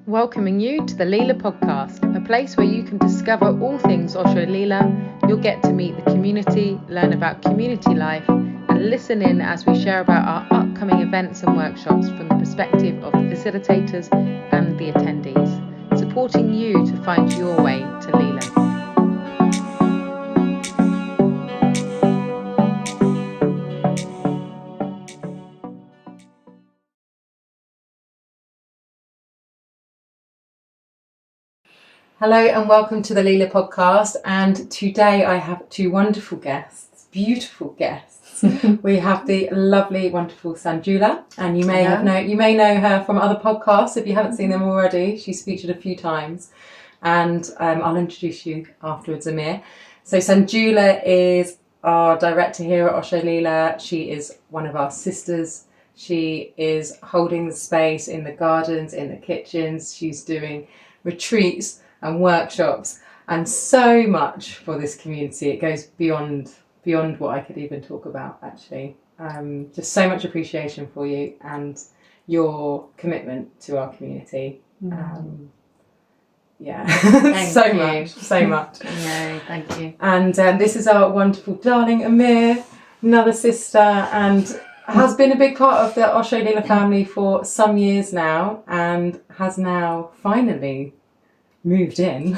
welcoming you to the Leela Podcast, a place where you can discover all things Osho Leela. You'll get to meet the community, learn about community life, and listen in as we share about our upcoming events and workshops from the perspective of the facilitators and the attendees, supporting you to find your way to Leela. Hello and welcome to the Leela Podcast, and today I have two wonderful guests, beautiful guests. We have the lovely, wonderful Sanjula, and you may know her from other podcasts if you haven't seen them already. She's featured a few times, and I'll introduce you afterwards, Amir. So Sanjula is our director here at Osho Leela. She is one of our sisters. She is holding the space in the gardens, in the kitchens. She's doing retreats and workshops and so much for this community. It goes beyond what I could even talk about, actually. Just so much appreciation for you and your commitment to our community. So much. Yeah, thank you. And this is our wonderful darling Amir, another sister, and has been a big part of the Osho Leela family for some years now, and has now finally moved in.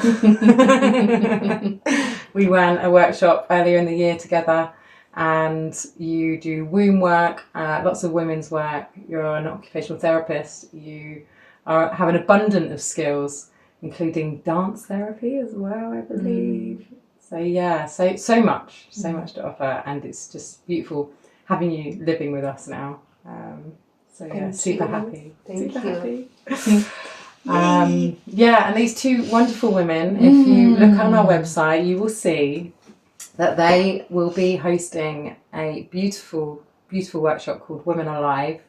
We ran a workshop earlier in the year together, and you do womb work, lots of women's work. You're an occupational therapist. You have an abundance of skills, including dance therapy as well, I believe. So yeah, so much to offer, and it's just beautiful having you living with us now. Super happy. Happy. And these two wonderful women, if you look on our website, you will see that they will be hosting a beautiful, beautiful workshop called Women Alive.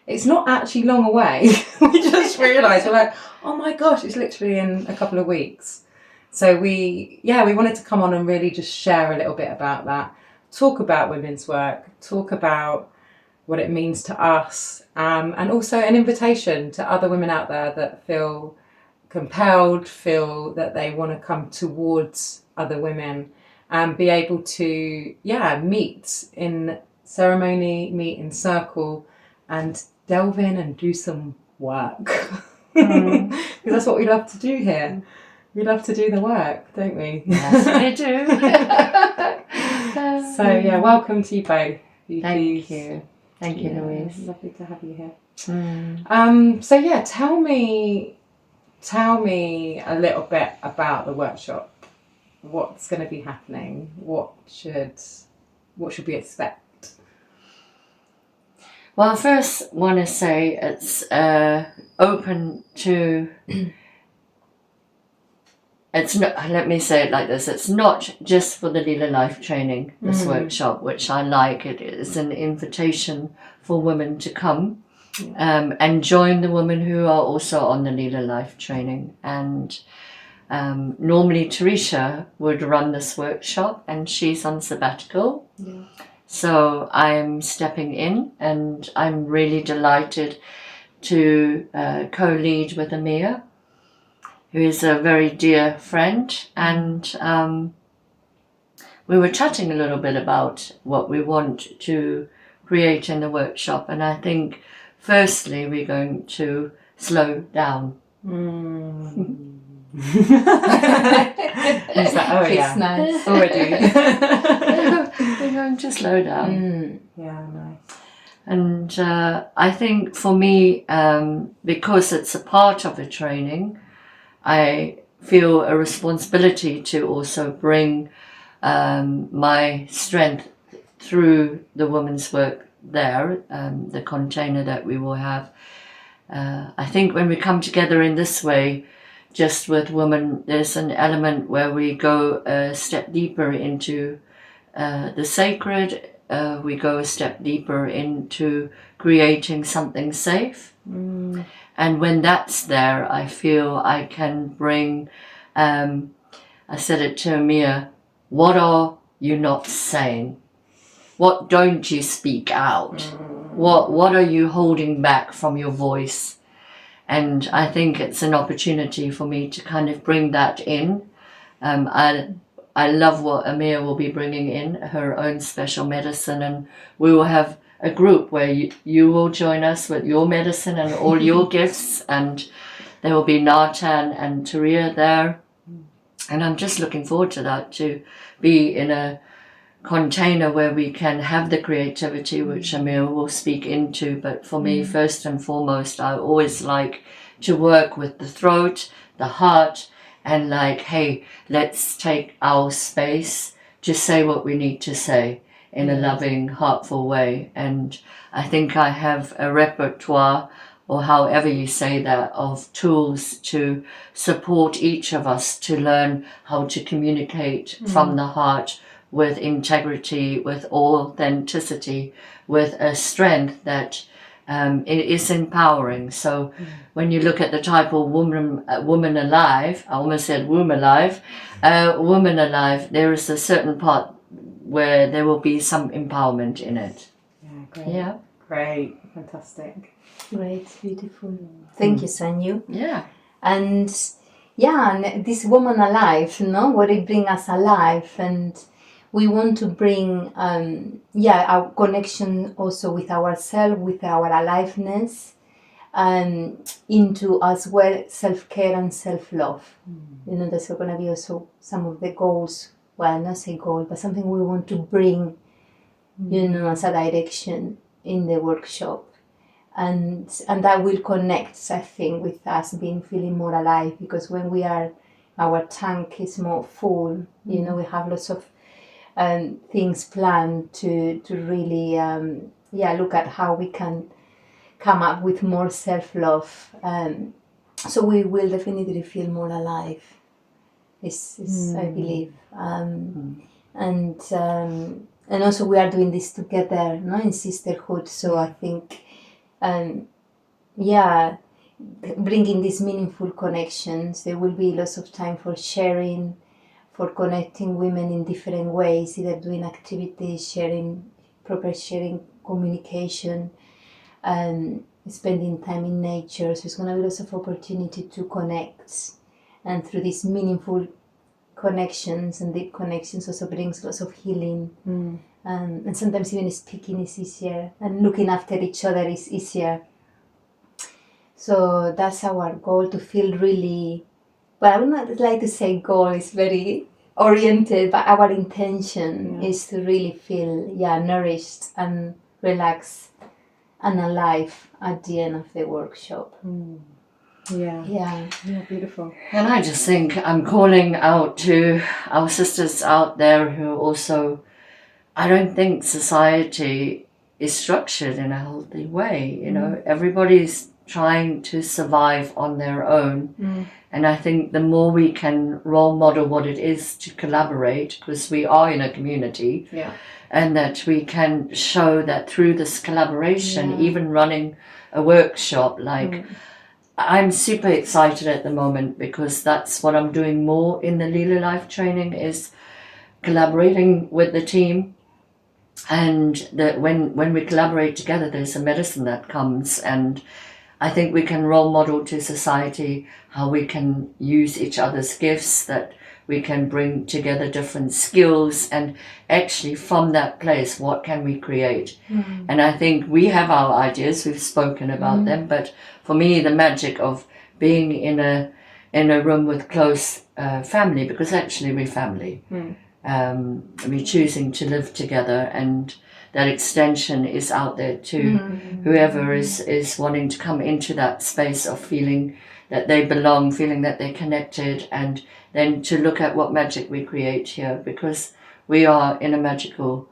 It's not actually long away. We just realised, we're like, oh my gosh, it's literally in a couple of weeks. So we wanted to come on and really just share a little bit about that, talk about women's work, talk about what it means to us, and also an invitation to other women out there that feel compelled, feel that they want to come towards other women and be able to, meet in ceremony, meet in circle, and delve in and do some work. Because that's what we love to do here. We love to do the work, don't we? Yes, we do. So, welcome to you both. Thank you. Thank you, Louise. Lovely to have you here. Tell me a little bit about the workshop. What's going to be happening? What should we expect? Well, I first want to say it's open to. It's not. Let me say it like this: it's not just for the Leela Life training. This workshop, which I like, it is an invitation for women to come and join the women who are also on the Leela Life training. And normally Teresa would run this workshop, and she's on sabbatical. Yeah. So I'm stepping in, and I'm really delighted to co-lead with Amia, who is a very dear friend, and we were chatting a little bit about what we want to create in the workshop, and I think firstly we're going to slow down. Is that, it's nice. Already. We're going to slow down. Yeah, nice. And I think for me, because it's a part of a training, I feel a responsibility to also bring my strength through the women's work there, the container that we will have. I think when we come together in this way, just with women, there's an element where we go a step deeper into the sacred. We go a step deeper into creating something safe. And when that's there, I feel I can bring, I said it to Amia, what are you not saying? What don't you speak out? What are you holding back from your voice? And I think it's an opportunity for me to kind of bring that in. I love what Amia will be bringing in, her own special medicine, and we will have a group where you will join us with your medicine and all your gifts, and there will be Nartan and Taria there. And I'm just looking forward to that, to be in a container where we can have the creativity, which Amir will speak into. But for me, first and foremost, I always like to work with the throat, the heart, and like, hey, let's take our space to say what we need to say in a loving, heartful way. And I think I have a repertoire, or however you say that, of tools to support each of us to learn how to communicate from the heart with integrity, with authenticity, with a strength that it is empowering. So when you look at the title Woman Alive, I almost said Womb Alive, Woman Alive, there is a certain part where there will be some empowerment in it. Yeah, great. Yeah. Great. Fantastic. Great, beautiful. Thank you, Sanju. Yeah. And and this Woman Alive, what it brings us alive, and we want to bring our connection also with ourselves, with our aliveness, into as well self-care and self-love. That's going to be also some of the goals, well, not say goal, but something we want to bring, as a direction in the workshop. And that will connect, I think, with us feeling more alive, because when our tank is more full, we have lots of things planned to really look at how we can come up with more self-love, so we will definitely feel more alive, I believe, and also we are doing this together, in Sisterhood. So I think bringing these meaningful connections, there will be lots of time for sharing, for connecting women in different ways, either doing activities, proper sharing, communication, and spending time in nature. So it's going to be lots of opportunity to connect, and through these meaningful connections and deep connections also brings lots of healing, and sometimes even speaking is easier, and looking after each other is easier. So that's our goal, to feel really, well, I would not like to say goal, is very oriented, but our intention is to really feel nourished and relaxed and alive at the end of the workshop. Yeah, beautiful. And I just think I'm calling out to our sisters out there who also, I don't think society is structured in a healthy way. Everybody's trying to survive on their own. And I think the more we can role model what it is to collaborate, because we are in a community, and that we can show that through this collaboration, even running a workshop, I'm super excited at the moment, because that's what I'm doing more in the Leela Life training, is collaborating with the team. And that when we collaborate together, there's a medicine that comes, and I think we can role model to society how we can use each other's gifts, that we can bring together different skills, and actually from that place, what can we create? And I think we have our ideas, we've spoken about them, but for me, the magic of being in a room with close family, because actually we're family, we're choosing to live together, and that extension is out there too. Whoever is wanting to come into that space of feeling that they belong, feeling that they're connected, and then to look at what magic we create here, because we are in a magical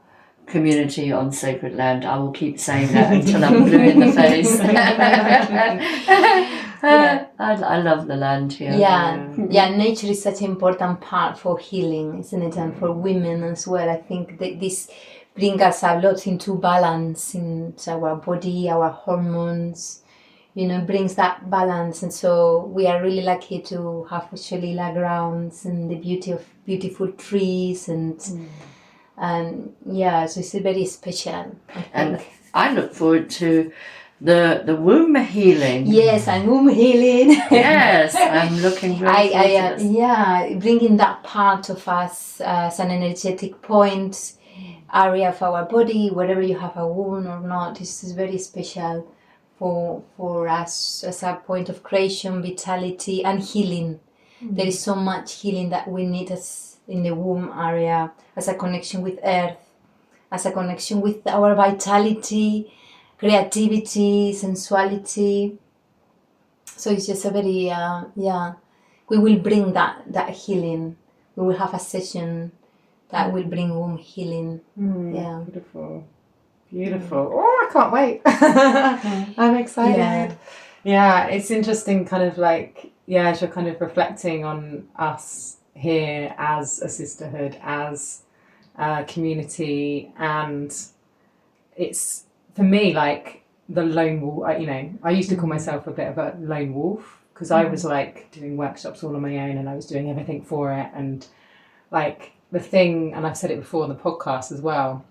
community on sacred land. I will keep saying that until I'm blue in the face. I love the land here. Nature is such an important part for healing, isn't it? And for women as well. I think that this brings us a lot into balance in our body, our hormones, brings that balance. And so we are really lucky to have Osho Leela grounds and the beauty of beautiful trees, and so it's very special, I think. And I look forward to the womb healing. Yes, and womb healing. Yes, I'm looking really forward to this. Yeah, bringing that part of us as an energetic point, area of our body, wherever you have a wound or not, this is very special for us as a point of creation, vitality, and healing. There is so much healing that we need as in the womb area, as a connection with earth, as a connection with our vitality, creativity, sensuality. So it's just a very, we will bring that healing. We will have a session that will bring womb healing. Yeah. Beautiful. Oh, I can't wait. I'm excited. Yeah, it's interesting kind of like, as you're kind of reflecting on us here as a sisterhood, as a community, and it's, for me, like the lone wolf, I used to call myself a bit of a lone wolf because I was like doing workshops all on my own and I was doing everything for it. And like the thing, and I've said it before on the podcast as well,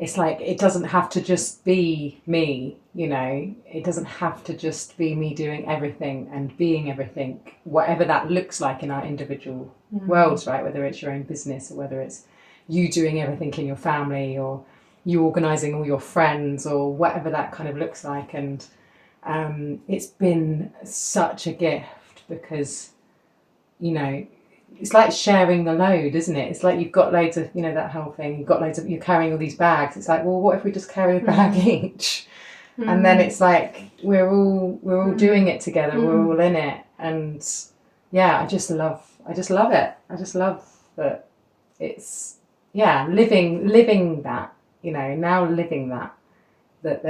it's like, it doesn't have to just be me, it doesn't have to just be me doing everything and being everything, whatever that looks like in our individual worlds, right? Whether it's your own business or whether it's you doing everything in your family or you organising all your friends or whatever that kind of looks like. And it's been such a gift because, it's like sharing the load, isn't it? It's like you've got loads of, that whole thing, you're carrying all these bags. It's like, well, what if we just carry a bag each? And then it's like, we're all doing it together. We're all in it. And I just love it. I just love that it's, living that, now living that it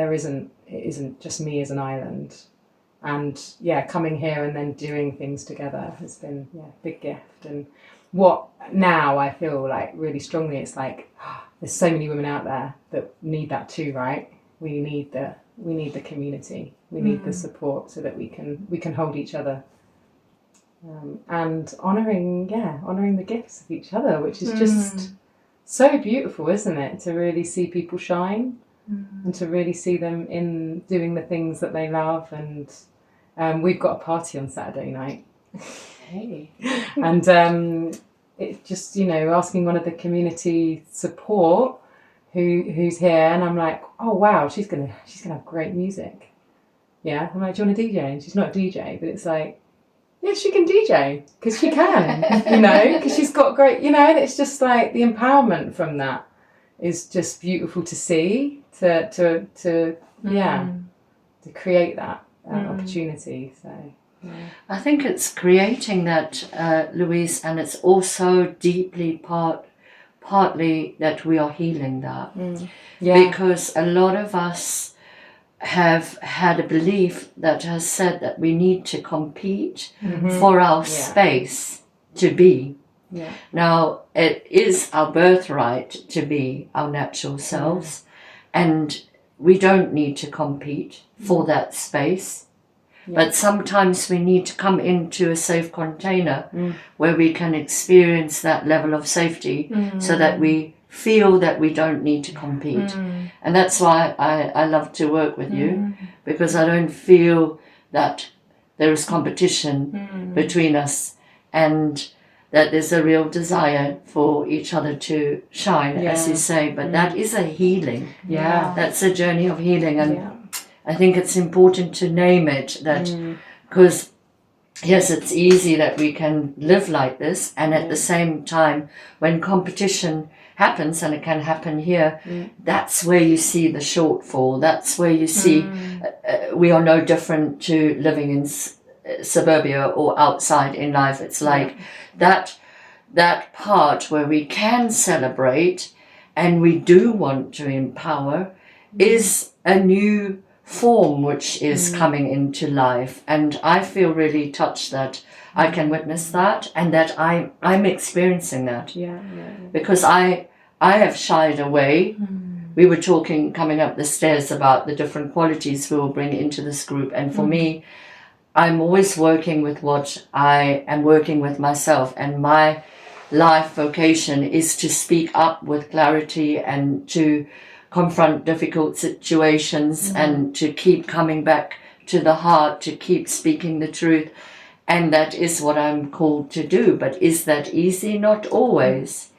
isn't just me as an island. And coming here and then doing things together has been a big gift. And what now I feel like really strongly, it's like there's so many women out there that need that too, right? We need the community, we need the support so that we can hold each other, and honouring the gifts of each other, which is just so beautiful, isn't it? To really see people shine. And to really see them in doing the things that they love. And we've got a party on Saturday night. Hey. And it's just, asking one of the community support who's here, and I'm like, oh wow, she's gonna have great music. Yeah, I'm like, do you want to DJ? And she's not a DJ, but it's like, yeah, she can DJ because she can, because she's got great, and it's just like the empowerment from that is just beautiful to see, to create that opportunity. So I think it's creating that, Louise, and it's also deeply partly that we are healing that. Because a lot of us have had a belief that has said that we need to compete for our space to be. Yeah. Now, it is our birthright to be our natural selves, and we don't need to compete for that space. But sometimes we need to come into a safe container where we can experience that level of safety so that we feel that we don't need to compete. And that's why I love to work with you, because I don't feel that there is competition between us, and that there's a real desire for each other to shine, as you say. But that is a healing. Yeah. That's a journey of healing. And I think it's important to name it, that because yes, it's easy that we can live like this, and at the same time, when competition happens, and it can happen here, that's where you see the shortfall. That's where you see we are no different to living in suburbia or outside in life. It's like that part where we can celebrate and we do want to empower is a new form which is coming into life. And I feel really touched that I can witness that, and that I'm experiencing that. Because I have shied away. We were talking coming up the stairs about the different qualities we will bring into this group, and for me, I'm always working with what I am working with myself, and my life vocation is to speak up with clarity and to confront difficult situations and to keep coming back to the heart, to keep speaking the truth. And that is what I'm called to do. But is that easy? Not always.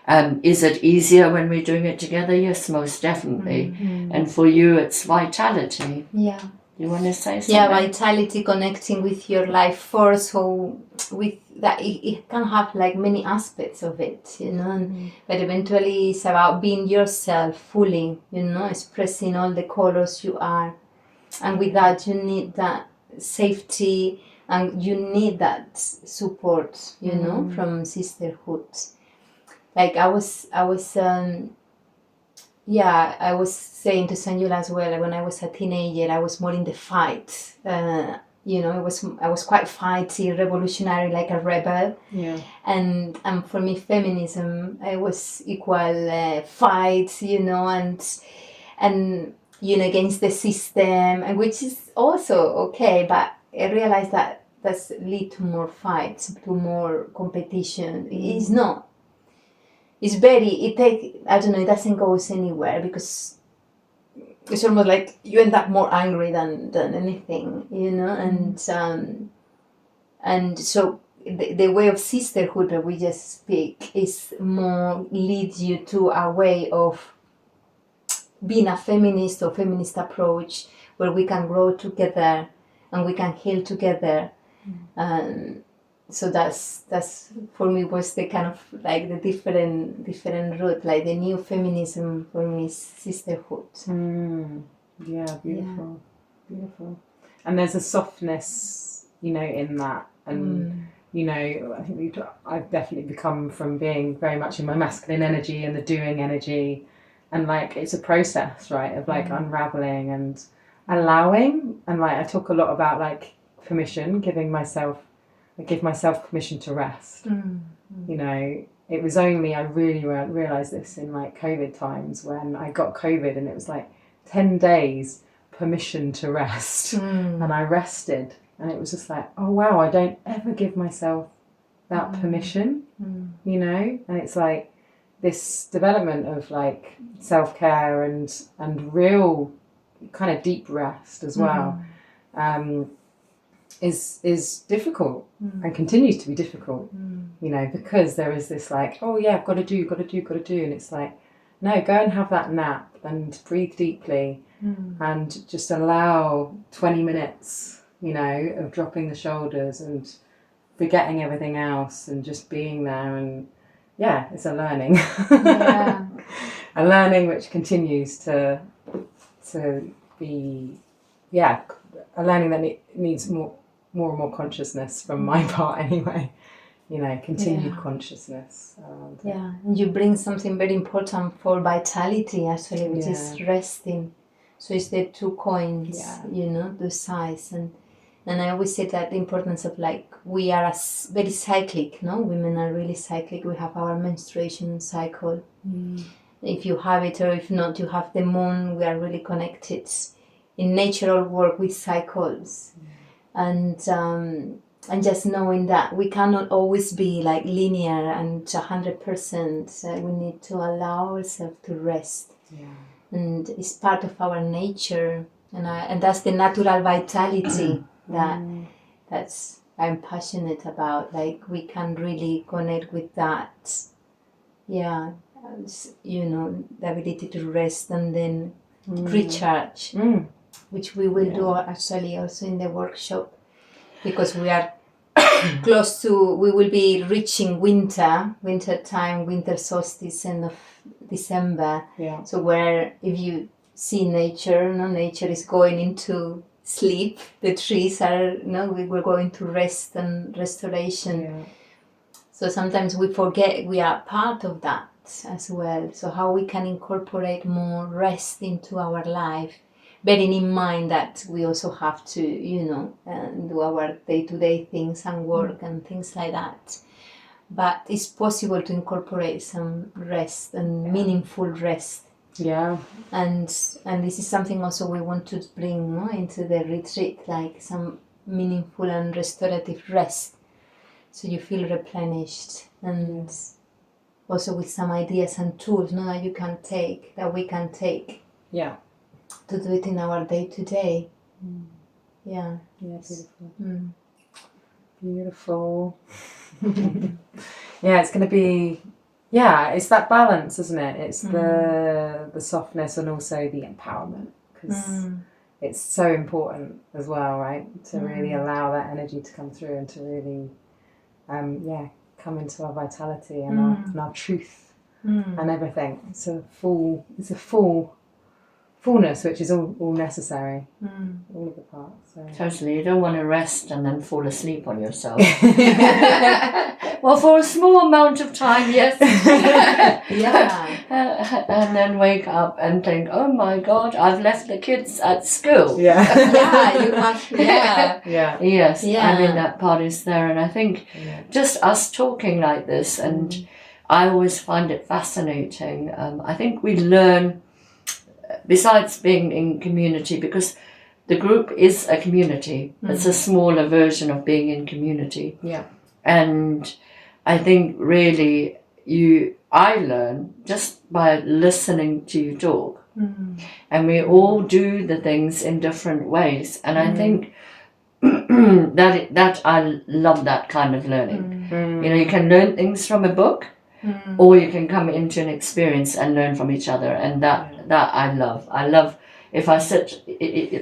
Is it easier when we're doing it together? Yes, most definitely. And for you, it's vitality. Yeah. You want to say something? Yeah, vitality, connecting with your life force. So with that, it can have like many aspects of it, you know. But eventually, it's about being yourself fully, you know, expressing all the colors you are. And with that, you need that safety, and you need that support, you know, from sisterhood. Like I was saying to Sanjula as well, when I was a teenager, I was more in the fight. You know, I was quite fighty, revolutionary, like a rebel. Yeah. And for me, feminism, I was equal fight, you know, and you know, against the system, and which is also okay. But I realized that that's lead to more fights, to more competition. It's not. It's I don't know, it doesn't go anywhere, because it's almost like you end up more angry than anything, you know. And so the way of sisterhood that we just speak is more leads you to a way of being a feminist or feminist approach, where we can grow together and we can heal together. So that's for me was the kind of like the different route. Like the new feminism for me is sisterhood. Yeah, beautiful. Beautiful. And there's a softness, you know, in that. And you know, I think I've definitely become from being very much in my masculine energy and the doing energy, and like it's a process, right, of like unraveling and allowing. And like I talk a lot about like permission, I give myself permission to rest. You know, it was only I really realised this in like COVID times, when I got COVID and it was like 10 days permission to rest. And I rested, and it was just like, oh wow, I don't ever give myself that permission, you know. And it's like this development of like self-care and real kind of deep rest as well. Is difficult and continues to be difficult, you know, because there is this like, oh yeah, I've got to do, and it's like, no, go and have that nap and breathe deeply and just allow 20 minutes, you know, of dropping the shoulders and forgetting everything else and just being there. And yeah, it's a learning. A learning which continues to be, yeah, a learning that needs more and more consciousness from my part anyway, you know, continued consciousness around it. And you bring something very important for vitality actually, which is resting. So it's the two coins, you know, the size. And I always say that the importance of like, we are very cyclic, no? Women are really cyclic. We have our menstruation cycle. If you have it, or if not, you have the moon. We are really connected in natural work with cycles. And just knowing that we cannot always be like linear and 100%. We need to allow ourselves to rest. And it's part of our nature. And that's the natural vitality that's I'm passionate about. Like we can really connect with that. Yeah, you know, the ability to rest and then recharge, which we will do actually also in the workshop, because we are we will be reaching winter time, winter solstice, end of December. So where if you see nature, nature is going into sleep. The trees are, we're going to rest and restoration. So sometimes we forget we are part of that as well. So how we can incorporate more rest into our life, bearing in mind that we also have to, do our day-to-day things and work and things like that. But it's possible to incorporate some rest and meaningful rest. And this is something also we want to bring into the retreat, like some meaningful and restorative rest, so you feel replenished. And also with some ideas and tools, that you can take, that we can take. Yeah. To do it in our day-to-day. Yeah. Yeah, beautiful. Mm. Beautiful. Yeah, it's going to be, it's that balance, isn't it? It's the softness and also the empowerment, because it's so important as well, right? To really allow that energy to come through and to really, come into our vitality and our truth and everything. It's a fullness, which is all necessary, all of the parts. So. Totally, you don't want to rest and then fall asleep on yourself. Well, for a small amount of time, yes. And then wake up and think, oh my God, I've left the kids at school. You have. Yes, I mean, that part is there. And I think just us talking like this, and I always find it fascinating. I think we learn, besides being in community, because the group is a community. It's a smaller version of being in community. Yeah. And I think really I learn just by listening to you talk. And we all do the things in different ways. And I think that I love that kind of learning. You can learn things from a book, or you can come into an experience and learn from each other. And that I love. I love if I sit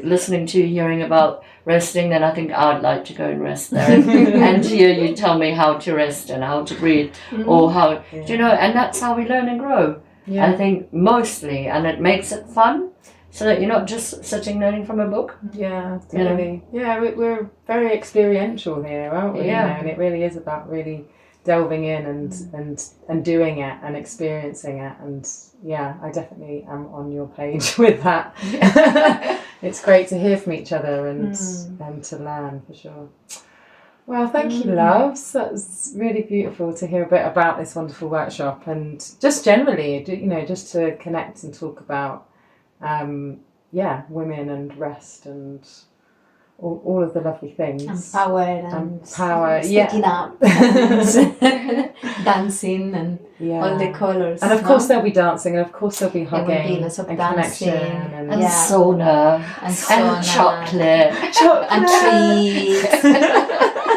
listening to you, hearing about resting, then I think I'd like to go and rest there and hear you tell me how to rest and how to breathe, or how, and that's how we learn and grow. I think mostly, and it makes it fun, so that you're not just sitting learning from a book. Yeah, totally. Yeah, we're very experiential here, aren't we? Yeah. And it really is about really delving in and doing it and experiencing it, and I definitely am on your page with that. It's great to hear from each other and to learn, for sure. Well, thank you, loves. That's really beautiful to hear a bit about this wonderful workshop, and just generally, just to connect and talk about women and rest and all of the lovely things. And power. Sticking up. Dancing and all the colours. And of course there'll be dancing, and of course there'll be hugging. There will be lots of and dancing. connection. And sauna. And chocolate. And treats.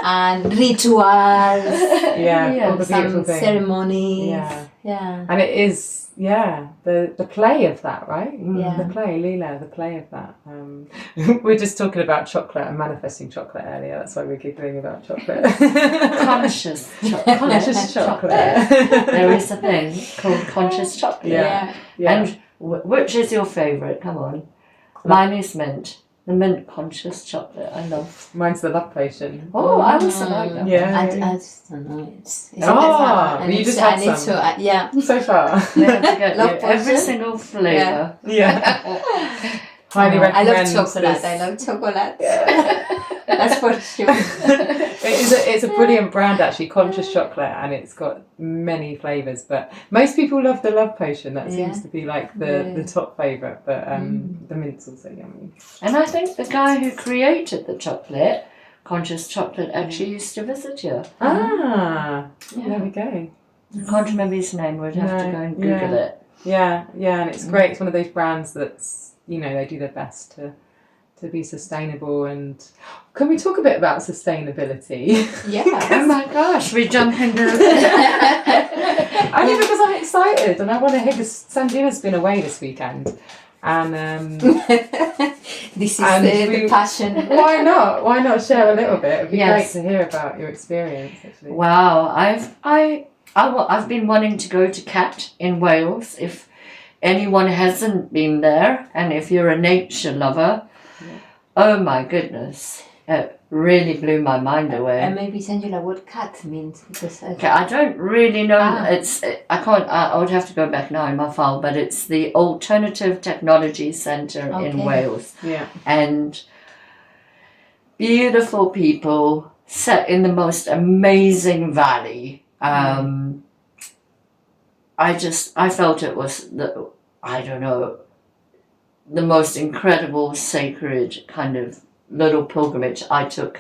And rituals. All the beautiful some things. Ceremonies. Yeah. And it is, the play of that, right? Yeah. The play, Leela, the play of that. We're just talking about chocolate and manifesting chocolate earlier. That's why we're giggling about chocolate. Conscious chocolate. Conscious chocolate. There is a thing called conscious chocolate. Yeah. And which is your favourite? Come on. Mine is mint. The mint conscious chocolate, I love. Mine's the love potion. Oh, I also like that. Yeah. I just don't know. You just had some. So far. Love every single flavour. Yeah. Highly recommend. I love chocolate. I love chocolate. That's for sure. It's a brilliant brand, actually, Conscious Chocolate, and it's got many flavours, but most people love the love potion. That seems to be like the top favourite, but the mint's also yummy. And I think the guy who created the chocolate, Conscious Chocolate, actually used to visit here. There we go. I can't remember his name. We'd have to go and Google it. Yeah, and it's great. It's one of those brands that's, they do their best to be sustainable. And can we talk a bit about sustainability? Yeah. Oh my gosh, we jump into Only because I'm excited and I want to hear, because Sanjula's been away this weekend, and this is the passion. Why not share a little bit? It'd be great to hear about your experience, actually. Wow, I've been wanting to go to CAT in Wales. If anyone hasn't been there, and if you're a nature lover, oh my goodness, it really blew my mind away. And maybe Sanjula, what CAT means? Because I don't really know. I would have to go back now in my file, but it's the Alternative Technology Centre in Wales. Yeah. And beautiful people set in the most amazing valley. I felt it was the most incredible, sacred kind of little pilgrimage I took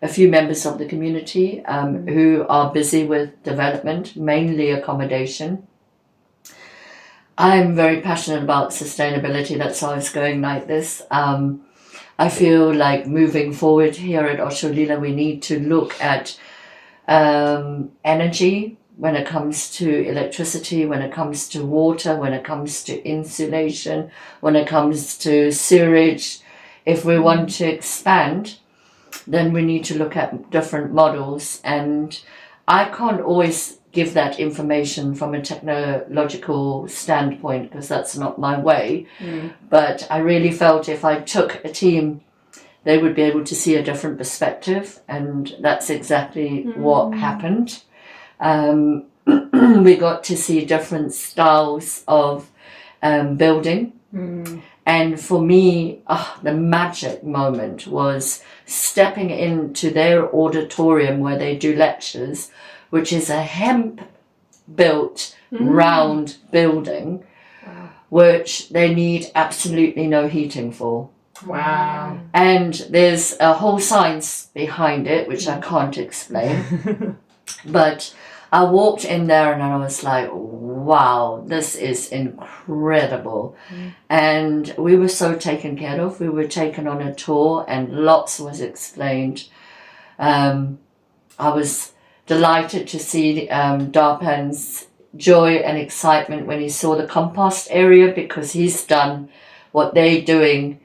a few members of the community who are busy with development, mainly accommodation. I'm very passionate about sustainability. That's why I was going like this. I feel like moving forward here at Osho Leela, we need to look at energy when it comes to electricity, when it comes to water, when it comes to insulation, when it comes to sewerage. If we want to expand, then we need to look at different models. And I can't always give that information from a technological standpoint because that's not my way. But I really felt if I took a team, they would be able to see a different perspective, and that's exactly what happened. We got to see different styles of building. And for me, the magic moment was stepping into their auditorium where they do lectures, which is a hemp-built round building, which they need absolutely no heating for. Wow. And there's a whole science behind it, which I can't explain. But I walked in there and I was like, wow, this is incredible. And we were so taken care of. We were taken on a tour and lots was explained. I was delighted to see Darpan's joy and excitement when he saw the compost area, because he's done what they're doing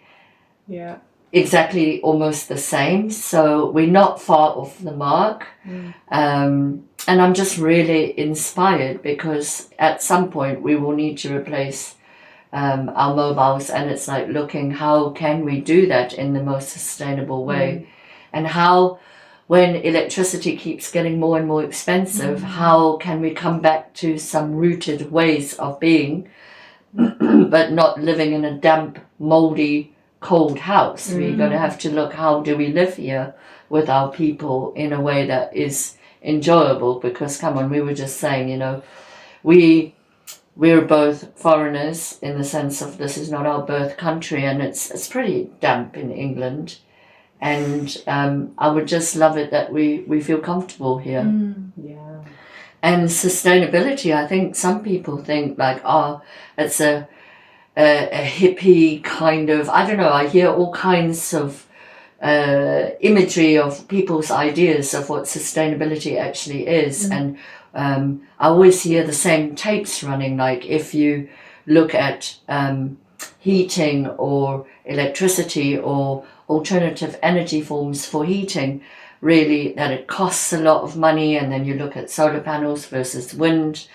exactly almost the same. So we're not far off the mark. And I'm just really inspired, because at some point we will need to replace our mobiles, and it's like looking how can we do that in the most sustainable way, and how when electricity keeps getting more and more expensive, how can we come back to some rooted ways of being, but not living in a damp, moldy, cold house. We're going to have to look, how do we live here with our people in a way that is enjoyable? Because come on, we were just saying, you know, we're both foreigners in the sense of this is not our birth country, and it's pretty damp in England. And I would just love it that we feel comfortable here. And sustainability, I think some people think like, it's a hippie kind of, I don't know, I hear all kinds of imagery of people's ideas of what sustainability actually is. And I always hear the same tapes running, like if you look at heating or electricity or alternative energy forms for heating, really that it costs a lot of money, and then you look at solar panels versus wind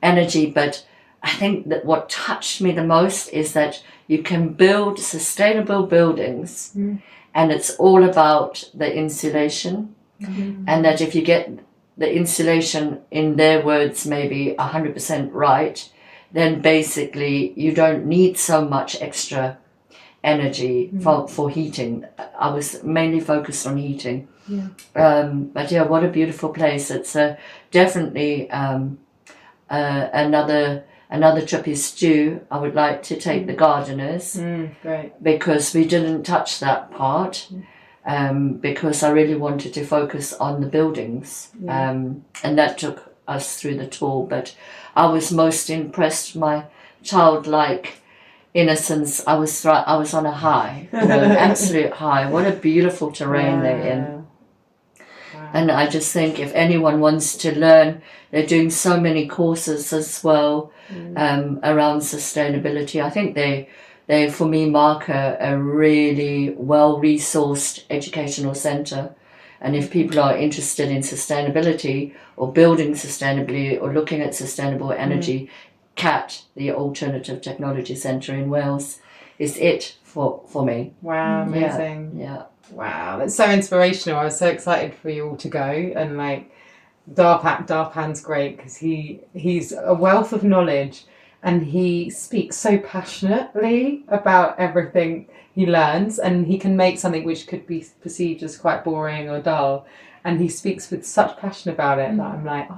energy. But I think that what touched me the most is that you can build sustainable buildings and it's all about the insulation, and that if you get the insulation, in their words, maybe 100% right, then basically you don't need so much extra energy for heating. I was mainly focused on heating. But yeah, what a beautiful place. It's definitely another trip is due. I would like to take the gardeners, because we didn't touch that part, because I really wanted to focus on the buildings, and that took us through the tour. But I was most impressed, my childlike innocence. I was on a high, absolute high. What a beautiful terrain they're in. And I just think if anyone wants to learn, they're doing so many courses as well around sustainability. I think they for me mark a really well-resourced educational centre. And if people are interested in sustainability or building sustainably or looking at sustainable energy, CAT, the Alternative Technology Centre in Wales, is it for me. Wow, amazing. Yeah. Wow, that's so inspirational. I was so excited for you all to go, and like Darpan's great because he's a wealth of knowledge, and he speaks so passionately about everything he learns, and he can make something which could be perceived as quite boring or dull, and he speaks with such passion about it that I'm like,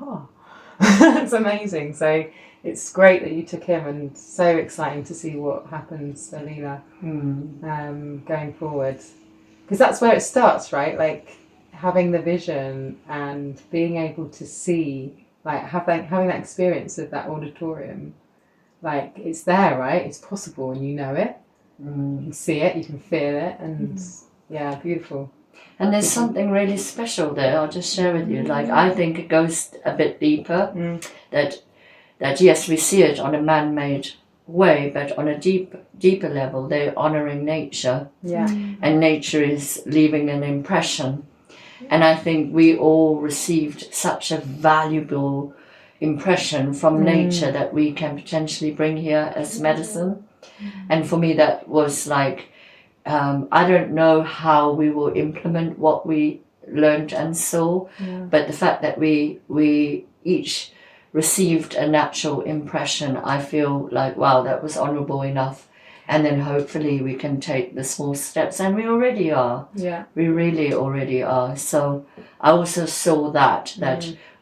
it's amazing. So it's great that you took him, and so exciting to see what happens for Leela going forward. Because that's where it starts, right? Like having the vision and being able to see, like having that experience of that auditorium, like it's there, right? It's possible, and you know it. You can see it, you can feel it, and yeah, beautiful. And there's something really special there. I'll just share with you. Like, I think it goes a bit deeper. That yes, we see it on a man-made way, but on a deeper level, they're honouring nature. Yeah. And nature is leaving an impression. And I think we all received such a valuable impression from nature that we can potentially bring here as medicine. And for me, that was like, I don't know how we will implement what we learned and saw, but the fact that we each received a natural impression, I feel like, wow, that was honourable enough. And then hopefully we can take the small steps, and we already are. Yeah. We really already are. So I also saw that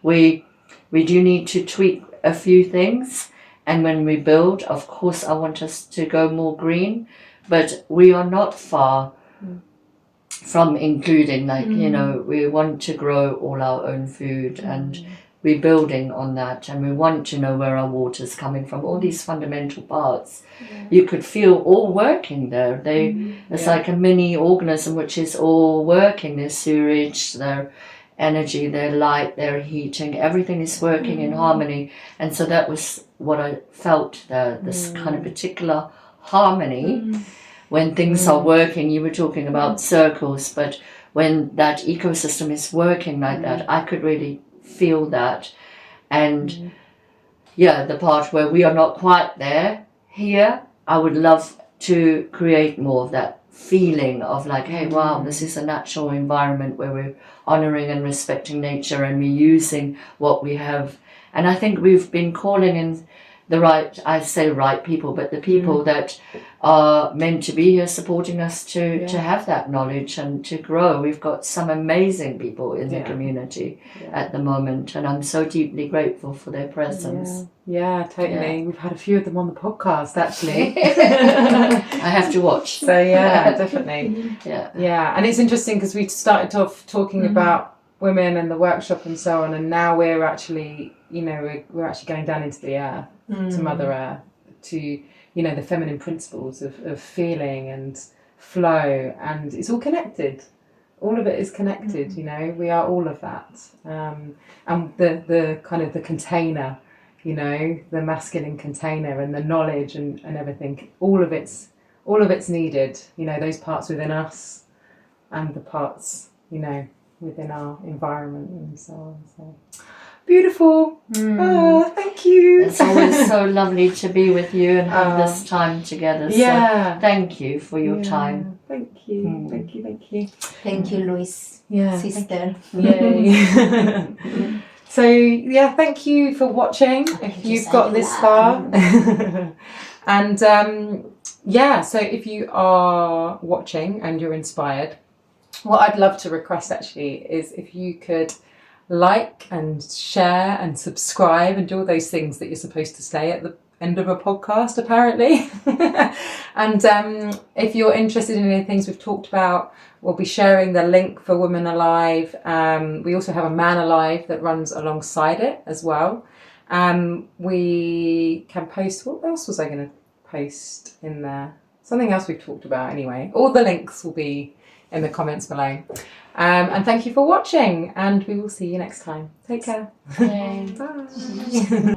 we do need to tweak a few things. And when we build, of course, I want us to go more green, but we are not far from including, like, you know, we want to grow all our own food and we're building on that, and we want to know where our water's coming from, all these fundamental parts. You could feel all working there. It's like a mini organism which is all working, their sewage, their energy, their light, their heating, everything is working in harmony. And so that was what I felt there, this kind of particular harmony when things are working. You were talking about circles, but when that ecosystem is working like that, I could really feel that. And the part where we are not quite there here, I would love to create more of that feeling of like, hey, wow, this is a natural environment where we're honouring and respecting nature, and we're using what we have. And I think we've been calling in the right people, but the people that are meant to be here supporting us to have that knowledge and to grow. We've got some amazing people in the community at the moment, and I'm so deeply grateful for their presence. Yeah, totally. We've had a few of them on the podcast, actually. I have to watch. So yeah, definitely. Yeah, and it's interesting because we started off talking about women and the workshop and so on, and now we're actually, you know, we're actually going down into the earth, to Mother Earth, to, you know, the feminine principles of feeling and flow, and it's all connected. All of it is connected, you know, we are all of that. And the kind of the container, you know, the masculine container and the knowledge and everything, all of it's needed, you know, those parts within us and the parts, you know, within our environment and so on. So beautiful. Oh, thank you. It's always so lovely to be with you and have this time together. So thank you for your time. Thank you. Thank you. Thank you, Louise. Sister. Yay. So thank you for watching. If you've got this far. And so if you are watching and you're inspired, what I'd love to request actually is if you could like and share and subscribe and do all those things that you're supposed to say at the end of a podcast, apparently. And if you're interested in any things we've talked about, we'll be sharing the link for Women Alive. We also have a Man Alive that runs alongside it as well. We can post, what else was I going to post in there? Something else we've talked about anyway. All the links will be in the comments below. And thank you for watching, and we will see you next time. Take care. Yay. Bye.